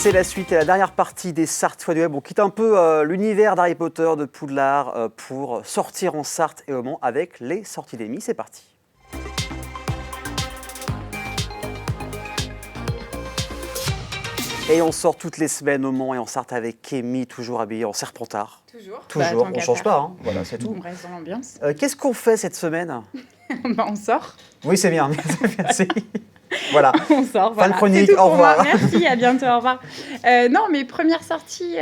C'est la suite et la dernière partie des Sarthes fois du web. On quitte un peu l'univers d'Harry Potter, de Poudlard, pour sortir en Sarthe et au Mans avec les sorties d'Emmy. C'est parti. Et on sort toutes les semaines au Mans et en Sarthe avec Emmy, toujours habillée en serpentard. Toujours, on ne change pas, hein. Voilà, c'est tout. On reste dans l'ambiance. Qu'est-ce qu'on fait cette semaine? On sort. Oui, c'est bien. Merci. Voilà. On sort. Fin voilà. de chronique, au revoir. Merci, à bientôt, au revoir. Non, mais première sortie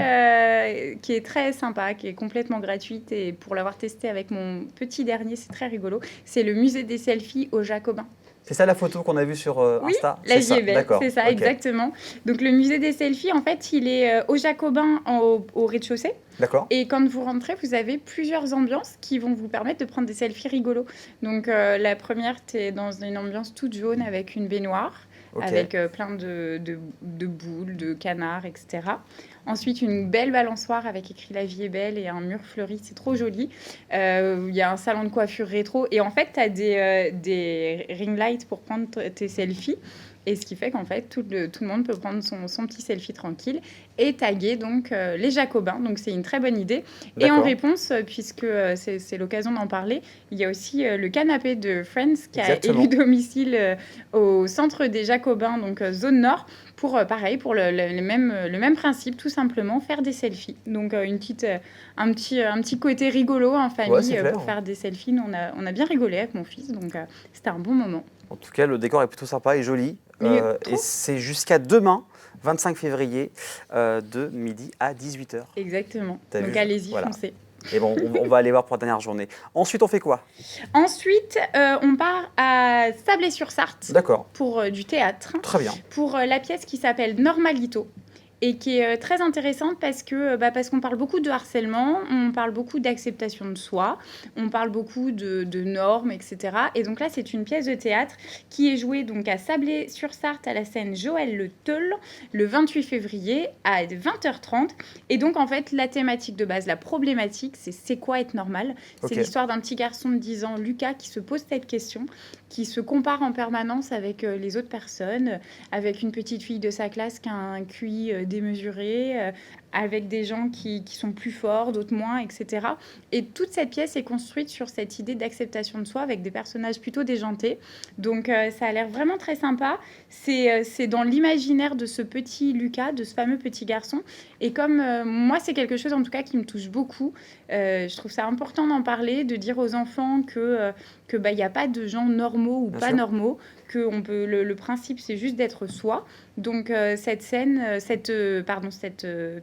qui est très sympa, qui est complètement gratuite et pour l'avoir testé avec mon petit dernier, c'est très rigolo. C'est le musée des selfies au Jacobin. C'est ça la photo qu'on a vue sur Insta? Oui, la vie est belle, c'est ça, okay. Exactement. Donc le musée des selfies, en fait, il est au Jacobin au rez-de-chaussée. D'accord. Et quand vous rentrez, vous avez plusieurs ambiances qui vont vous permettre de prendre des selfies rigolos. Donc la première, tu es dans une ambiance toute jaune avec une baignoire, avec plein de boules, de canards, etc. Ensuite, une belle balançoire avec écrit « La vie est belle » et un mur fleuri, c'est trop joli. Il y a un salon de coiffure rétro. Et en fait, tu as des ring lights pour prendre tes selfies. Et ce qui fait qu'en fait, tout le monde peut prendre son petit selfie tranquille et taguer donc les Jacobins. Donc, c'est une très bonne idée. Et en réponse, puisque c'est l'occasion d'en parler, il y a aussi le canapé de Friends qui a élu domicile au centre des Jacobins, donc zone nord, pour pareil, pour le même principe, tout simplement, faire des selfies. Donc, un petit côté rigolo en famille pour faire des selfies. Nous, on a bien rigolé avec mon fils, donc c'était un bon moment. En tout cas, le décor est plutôt sympa et joli. Et c'est jusqu'à demain, 25 février, de midi à 18h. Exactement. Donc allez-y, foncez. Et bon, on va aller voir pour la dernière journée. Ensuite, on fait quoi? Ensuite, on part à Sablé-sur-Sarthe. D'accord. Pour du théâtre. Très bien. Pour la pièce qui s'appelle Normalito. Et qui est très intéressante parce qu'on parle beaucoup de harcèlement, on parle beaucoup d'acceptation de soi, on parle beaucoup de normes, etc. Et donc là, c'est une pièce de théâtre qui est jouée donc à Sablé-sur-Sarthe à la scène Joël Le Teul le 28 février à 20h30. Et donc, en fait, la thématique de base, la problématique, c'est quoi être normal? C'est l'histoire d'un petit garçon de 10 ans, Lucas, qui se pose cette question, qui se compare en permanence avec les autres personnes, avec une petite fille de sa classe qui a un QI démesuré, avec des gens qui sont plus forts, d'autres moins, etc. Et toute cette pièce est construite sur cette idée d'acceptation de soi avec des personnages plutôt déjantés. Donc ça a l'air vraiment très sympa. C'est dans l'imaginaire de ce petit Lucas, de ce fameux petit garçon. Et comme moi, c'est quelque chose en tout cas qui me touche beaucoup, je trouve ça important d'en parler, de dire aux enfants que y a pas de gens normaux ou pas normaux, que le principe c'est juste d'être soi. Donc cette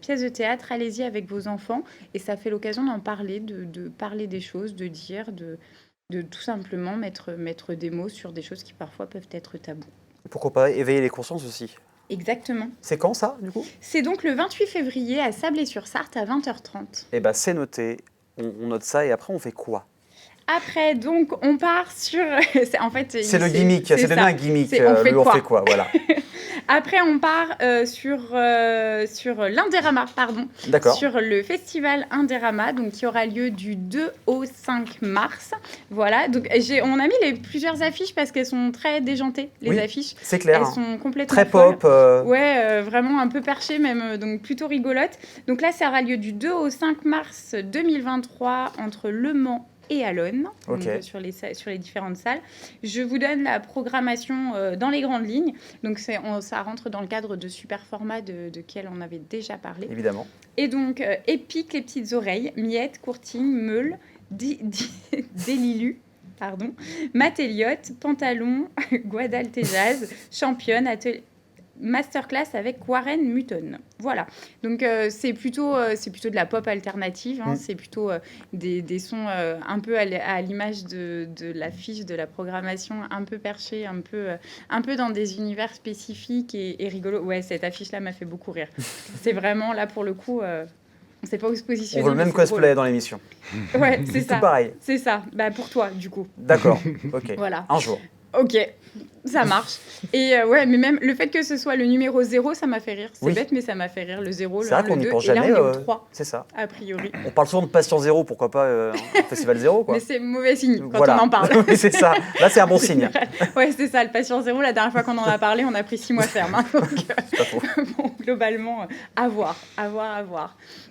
pièce de théâtre, allez-y avec vos enfants et ça fait l'occasion d'en parler, de parler des choses, de dire, de tout simplement mettre des mots sur des choses qui parfois peuvent être tabous. Pourquoi pas éveiller les consciences aussi. Exactement. C'est quand ça, du coup? C'est donc le 28 février à Sablé-sur-Sarthe à 20h30. Eh bien, c'est noté. On note ça et après, on fait quoi? Après, donc, on part sur... en fait, c'est le gimmick, c'est donné un gimmick. On fait quoi, voilà. Après, on part sur l'Indérama, sur le festival Indérama, donc qui aura lieu du 2 au 5 mars. Voilà, donc on a mis plusieurs affiches parce qu'elles sont très déjantées, les affiches. C'est clair. Elles sont complètement très pop. Ouais, vraiment un peu perchées, même, donc plutôt rigolotes. Donc là, ça aura lieu du 2 au 5 mars 2023 entre Le Mans et à l'Aune, sur les différentes salles. Je vous donne la programmation dans les grandes lignes. Donc, ça rentre dans le cadre de super format de quel on avait déjà parlé. Évidemment. Et donc, Épique, Les Petites Oreilles, Miette, Courtine, Meule, Délilu, Matt Elliott, Pantalon, Guadaltejaz, Championne, Masterclass avec Warren Mutton. Voilà. Donc, c'est plutôt de la pop alternative. C'est plutôt des sons un peu à l'image de l'affiche, de la programmation, un peu perché, un peu dans des univers spécifiques et rigolo. Ouais, cette affiche-là m'a fait beaucoup rire. C'est vraiment, là, pour le coup... on ne sait pas où se positionner. On veut le même cosplay dans l'émission. Ouais, c'est ça. Tout pareil. C'est ça. Pour toi, du coup. D'accord. Ok. Voilà. Un jour. Ok. Ça marche. Et ouais, mais même le fait que ce soit le numéro 0, ça m'a fait rire. C'est Oui. bête, mais ça m'a fait rire. Le 0, le C'est 1, vrai qu'on le n'y 2. pense Et là, jamais. on est au 3, C'est ça. a priori. On parle souvent de patient zéro, pourquoi pas un festival zéro, quoi. Mais c'est mauvais signe quand Voilà. on en parle. Oui, c'est ça. Là, c'est un bon signe. Ouais, c'est ça, le patient 0. La dernière fois qu'on en a parlé, on a pris 6 mois ferme. Hein, donc, C'est pas faux. bon, globalement, à voir.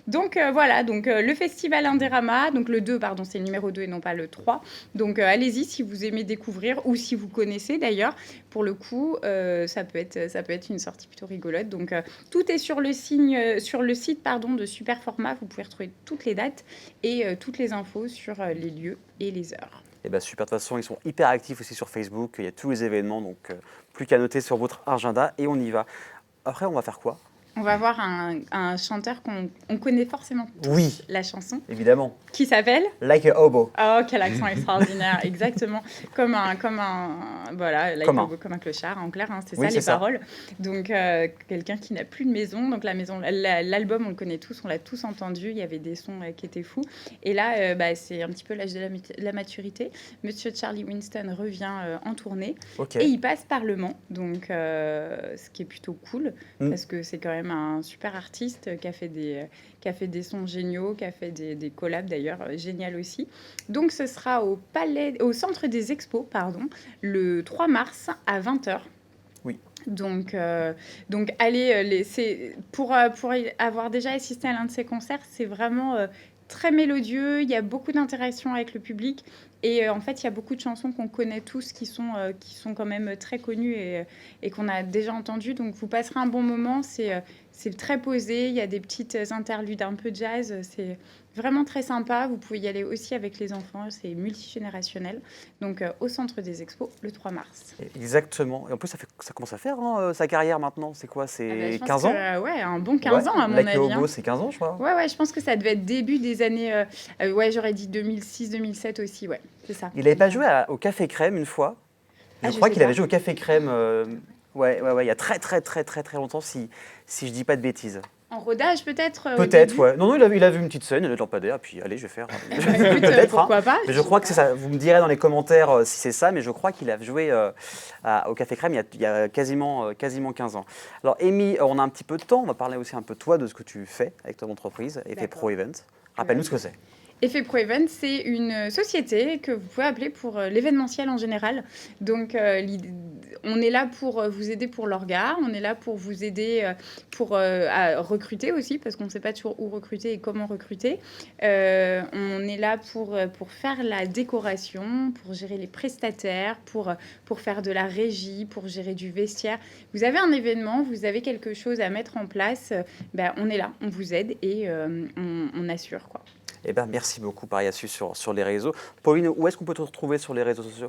Donc voilà, donc le festival Indérama, donc le 2, pardon, c'est le numéro 2 et non pas le 3. Donc allez-y si vous aimez découvrir ou si vous connaissez d'ailleurs. Pour le coup, ça peut être une sortie plutôt rigolote. Donc tout est sur le site pardon, de Superformat. Vous pouvez retrouver toutes les dates et toutes les infos sur les lieux et les heures. Et bien super, de toute façon, ils sont hyper actifs aussi sur Facebook. Il y a tous les événements, donc plus qu'à noter sur votre agenda et on y va. Après, on va faire quoi? On va voir un chanteur qu'on connaît forcément tous, Oui, la chanson, évidemment. qui s'appelle... Like a Hobo. Oh, quel accent extraordinaire, exactement. Comme un voilà, like Comme a un. hobo, comme un clochard, en clair, hein, c'est Oui, ça c'est les ça. paroles. Donc, quelqu'un qui n'a plus de maison. Donc, l'album, on le connaît tous, on l'a tous entendu. Il y avait des sons qui étaient fous. Et là, c'est un petit peu l'âge de la maturité. Monsieur Charlie Winston revient en tournée Ok. et il passe par Le Mans. Donc, ce qui est plutôt cool parce que c'est quand même un super artiste qui a fait des sons géniaux, qui a fait des collabs d'ailleurs génial aussi. Donc ce sera au centre des expos, pardon, le 3 mars à 20h. Oui. Donc allez, pour avoir déjà assisté à l'un de ces concerts, c'est vraiment très mélodieux, il y a beaucoup d'interactions avec le public et en fait il y a beaucoup de chansons qu'on connaît tous qui sont quand même très connues et qu'on a déjà entendues, donc vous passerez un bon moment, c'est très posé, il y a des petites interludes un peu jazz, c'est vraiment très sympa, vous pouvez y aller aussi avec les enfants, c'est multigénérationnel, donc au centre des expos le 3 mars. Exactement. Et en plus, ça commence à faire sa carrière maintenant. C'est quoi? Ah bah, C'est je pense 15 ans? que, ouais, un bon 15 ans à mon Like a avis. Hobo, Hein. c'est 15 ans, je crois. Ouais, je pense que ça devait être début des années. Ouais, j'aurais dit 2006-2007 aussi, ouais, c'est ça. Il n'avait pas joué au Café Crème une fois? Je Je crois sais qu'il avait pas. joué au Café Crème. Ouais, il y a très longtemps, si je dis pas de bêtises. En rodage peut-être au Peut-être, début. ouais. Non, il a vu une petite scène, le lampadaire, puis allez, je vais faire. Bah, écoute, Peut-être, pourquoi pas. Mais je crois que c'est ça. Vous me direz dans les commentaires si c'est ça, mais je crois qu'il a joué au Café Crème il y a quasiment 15 ans. Alors, Amy, on a un petit peu de temps. On va parler aussi un peu de toi, de ce que tu fais avec ton entreprise, Effet Pro Event. Rappelle-nous ce que c'est. Effet Pro Event, c'est une société que vous pouvez appeler pour l'événementiel en général. Donc, on est là pour vous aider pour l'orga, on est là pour vous aider à recruter aussi, parce qu'on ne sait pas toujours où recruter et comment recruter. On est là pour faire la décoration, pour gérer les prestataires, pour faire de la régie, pour gérer du vestiaire. Vous avez un événement, vous avez quelque chose à mettre en place, on est là, on vous aide et on assure, quoi. Eh ben, merci beaucoup, Pariassus, sur les réseaux. Pauline, où est-ce qu'on peut te retrouver sur les réseaux sociaux?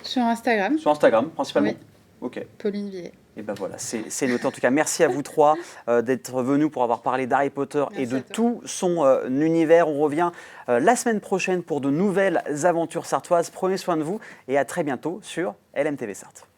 Sur Instagram, Sur Instagram, principalement. Oui. Ok. Pauline Villet. Et ben voilà, c'est noté. En tout cas, merci à vous trois d'être venus pour avoir parlé d'Harry Potter et de tout son univers. On revient la semaine prochaine pour de nouvelles aventures sartoises. Prenez soin de vous et à très bientôt sur LMTV Sarthe.